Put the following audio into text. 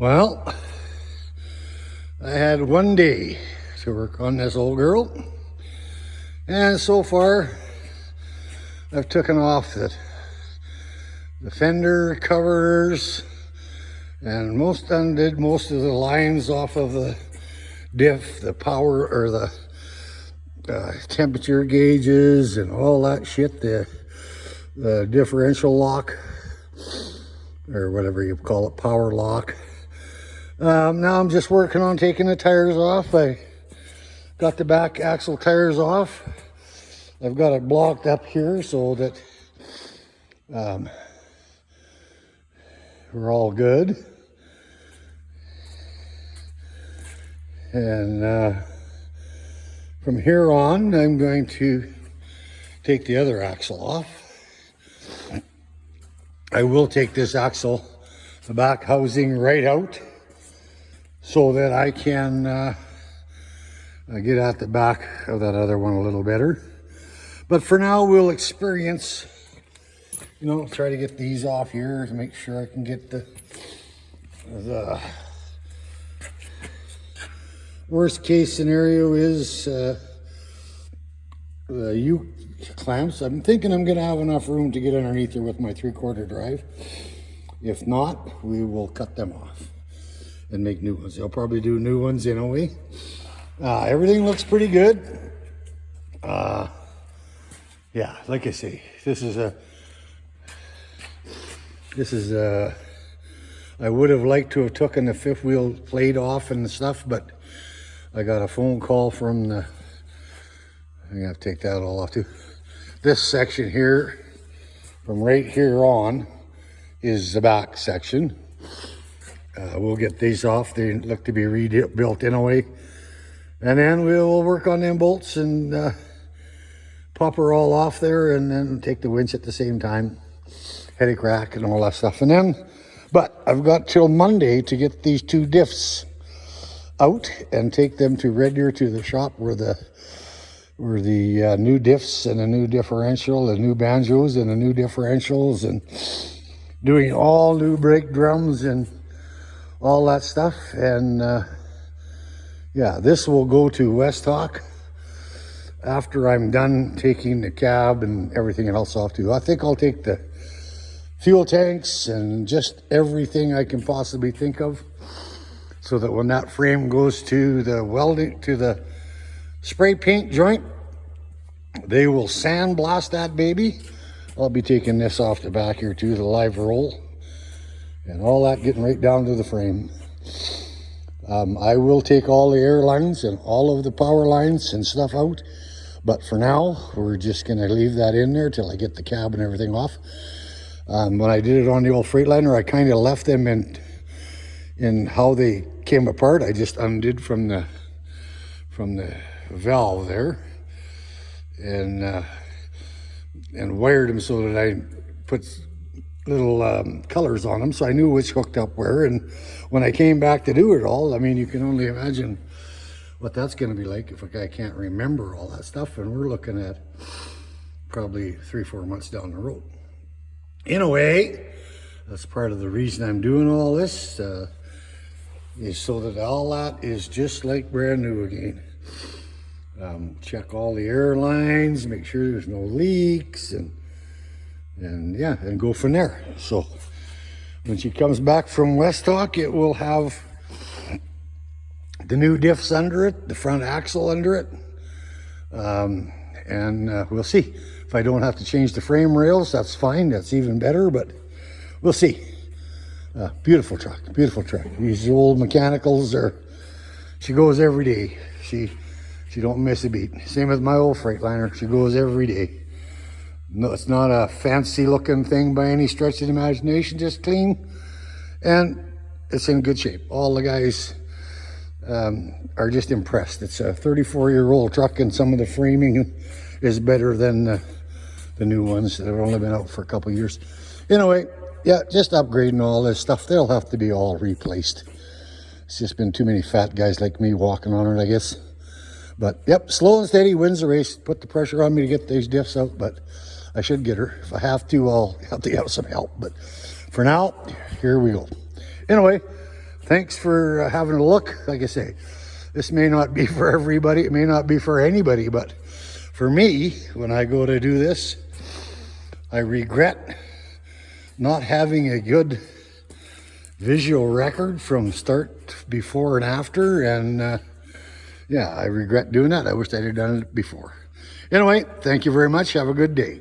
Well, I had one day to work on this old girl, and so far I've taken off the fender covers and undid most of the lines off of the diff, the power or the temperature gauges and all that shit, the differential lock or whatever you call it, power lock. Now I'm just working on taking the tires off. I got the back axle tires off. I've got it blocked up here so that we're all good. And from here on, I'm going to take the other axle off. I will take this axle, the back housing, right out so that I can get at the back of that other one a little better. But for now, we'll experience, try to get these off here to make sure I can get the worst case scenario is the U clamps. I'm thinking I'm going to have enough room to get underneath there with my 3/4 drive. If not, we will cut them off and make new ones. I'll probably do new ones anyway. Everything looks pretty good. Yeah, like I say, this is I would have liked to have taken the fifth wheel plate off and stuff, but I got a phone call from I'm gonna have to take that all off too. This section here, from right here on, is the back section. We'll get these off. They look to be rebuilt anyway. And then we'll work on them bolts and pop her all off there and then take the winch at the same time. Headache rack and all that stuff. And then, but I've got till Monday to get these two diffs out and take them to Red Deer to the shop where the new diffs and a new differential, the new banjos and the new differentials, and doing all new brake drums and all that stuff. And yeah, this will go to Westhawk after I'm done taking the cab and everything else off too. I think I'll take the fuel tanks and just everything I can possibly think of, so that when that frame goes to the welding, to the spray paint joint, they will sandblast that baby. I'll be taking this off the back here too, the live roll, and all that getting right down to the frame. I will take all the air lines and all of the power lines and stuff out, but for now, we're just gonna leave that in there till I get the cab and everything off. When I did it on the old Freightliner, I kind of left them in how they came apart. I just undid from the valve there and wired them so that I put little colors on them so I knew which hooked up where. And when I came back to do it all, I mean, you can only imagine what that's going to be like if a guy can't remember all that stuff. And we're looking at probably 3-4 months down the road. In a way, that's part of the reason I'm doing all this, is so that all that is just like brand new again. Check all the air lines, make sure there's no leaks, and yeah, and go from there. So when she comes back from Westhawk, it will have the new diffs under it, the front axle under it, and we'll see. If I don't have to change the frame rails, that's fine, that's even better, but we'll see. Beautiful truck, beautiful truck. These old mechanicals she goes every day. She don't miss a beat. Same with my old Freightliner, she goes every day. No, it's not a fancy looking thing by any stretch of the imagination, just clean, and it's in good shape. All the guys are just impressed. It's a 34-year-old truck, and some of the framing is better than the new ones that have only been out for a couple of years. Anyway, yeah, just upgrading all this stuff. They'll have to be all replaced. It's just been too many fat guys like me walking on it, I guess. But yep, slow and steady wins the race. Put the pressure on me to get these diffs out, but I should get her. If I have to, I'll have to have some help. But for now, here we go. Anyway, thanks for having a look. Like I say, this may not be for everybody. It may not be for anybody, but for me, when I go to do this, I regret not having a good visual record from start, before and after, and yeah, I regret doing that. I wish I'd have done it before. Anyway, thank you very much. Have a good day.